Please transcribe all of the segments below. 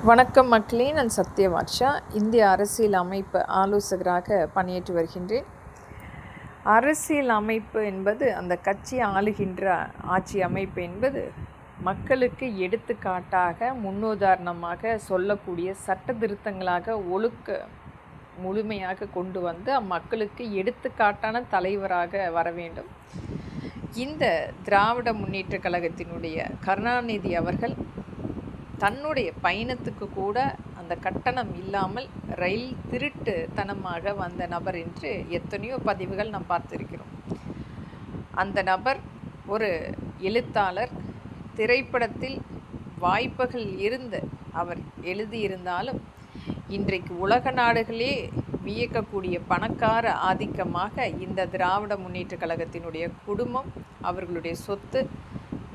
வணக்கம் மக்களே, நான் சத்யவாட்சா. இந்திய அரசியல் அமைப்பு ஆலோசகராக பணியாற்றி வருகின்றேன். அரசியல் அமைப்பு என்பது அந்த கட்சி ஆளுகின்ற ஆட்சி அமைப்பு என்பது மக்களுக்கு எடுத்துக்காட்டாக முன்னுதாரணமாக சொல்லக்கூடிய சட்ட திருத்தங்களாக முழுமையாக கொண்டு வந்து அம்மக்களுக்கு எடுத்துக்காட்டான தலைவராக வர வேண்டும். இந்த திராவிட முன்னேற்ற கழகத்தினுடைய கருணாநிதி அவர்கள் தன்னுடைய பயணத்துக்கு கூட அந்த கட்டணம் இல்லாமல் ரயில் திருட்டுத்தனமாக வந்த நபர் என்று எத்தனையோ பதிவுகள் நாம் பார்த்திருக்கிறோம். அந்த நபர் ஒரு எழுத்தாளர், திரைப்படத்தில் வாய்ப்புகள் இருந்து அவர் எழுதியிருந்தாலும் இன்றைக்கு உலக நாடுகளே வியக்கக்கூடிய பணக்கார ஆதிக்கமாக இந்த திராவிட முன்னேற்ற கழகத்தினுடைய குடும்பம், அவர்களுடைய சொத்து,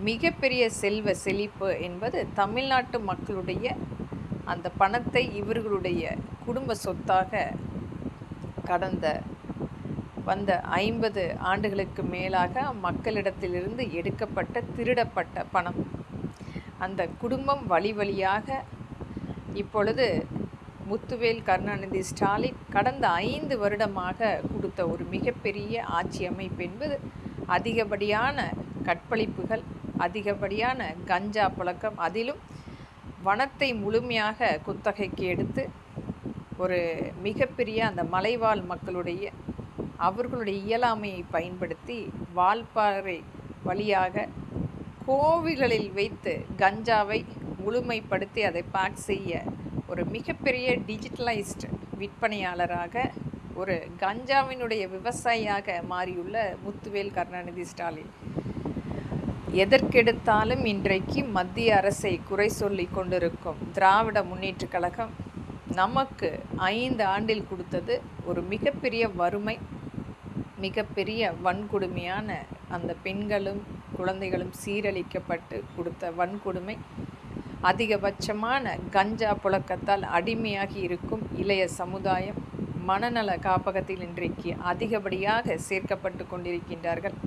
மிகப்பெரிய செல்வ செழிப்பு என்பது தமிழ்நாட்டு மக்களுடைய அந்த பணத்தை இவர்களுடைய குடும்ப சொத்தாக கடந்த வந்த 50 ஆண்டுகளுக்கு மேலாக மக்களிடத்திலிருந்து எடுக்கப்பட்ட திருடப்பட்ட பணம். அந்த குடும்பம் வழி வழியாக இப்பொழுது முத்துவேல் கருணாநிதி ஸ்டாலின் கடந்த 5 வருடமாக கொடுத்த ஒரு மிகப்பெரிய ஆட்சி அமைப்பு என்பது அதிகப்படியான கற்பழிப்புகள், அதிகப்படியான கஞ்சா புழக்கம், அதிலும் வனத்தை முழுமையாக குத்தகைக்கு எடுத்து ஒரு மிகப்பெரிய அந்த மலைவாழ் மக்களுடைய அவர்களுடைய இயலாமையை பயன்படுத்தி வால்பாறை வழியாக கோவில்களில் வைத்து கஞ்சாவை முழுமைப்படுத்தி அதை பேக் செய்ய ஒரு மிகப்பெரிய டிஜிட்டலைஸ்டு விற்பனையாளராக, ஒரு கஞ்சாவினுடைய விவசாயியாக மாறியுள்ள முத்துவேல் கருணாநிதி ஸ்டாலின் எதற்கெடுத்தாலும் இன்றைக்கு மத்திய அரசை குறை சொல்லி கொண்டிருக்கும் திராவிட முன்னேற்ற கழகம் நமக்கு 5 ஆண்டில் கொடுத்தது ஒரு மிகப்பெரிய வறுமை, மிகப்பெரிய வன்கொடுமையான அந்த பெண்களும் குழந்தைகளும் சீரழிக்கப்பட்டு கொடுத்த வன்கொடுமை, அதிகபட்சமான கஞ்சா புழக்கத்தால் அடிமையாகி இருக்கும் இளைய சமுதாயம், மனநல காப்பகத்தில் இன்றைக்கு அதிகப்படியாக சேர்க்கப்பட்டு கொண்டிருக்கின்றார்கள்.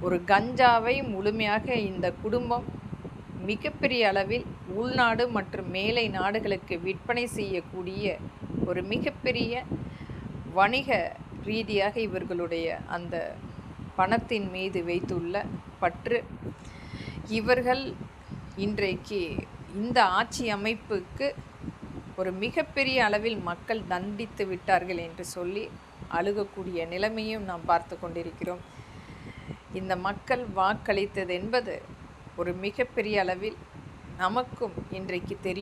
ஒரு கஞ்சாவை முழுமையாக இந்த குடும்பம் மிகப்பெரிய அளவில் உள்நாடு மற்றும் மேலை நாடுகளுக்கு விற்பனை செய்யக்கூடிய ஒரு மிகப்பெரிய வணிக ரீதியாக இவர்களுடைய அந்த பணத்தின் மீது வைத்துள்ள பற்று, இவர்கள் இன்றைக்கு இந்த ஆட்சி அமைப்புக்கு ஒரு மிகப்பெரிய அளவில் மக்கள் தண்டித்து விட்டார்கள் என்று சொல்லி அழுகக்கூடிய நிலைமையும் நாம் பார்த்து கொண்டிருக்கிறோம். இந்த மக்கள் வாக்களித்தது என்பது ஒரு மிகப்பெரிய அளவில் நமக்கும் இன்றைக்கு தெரியும்.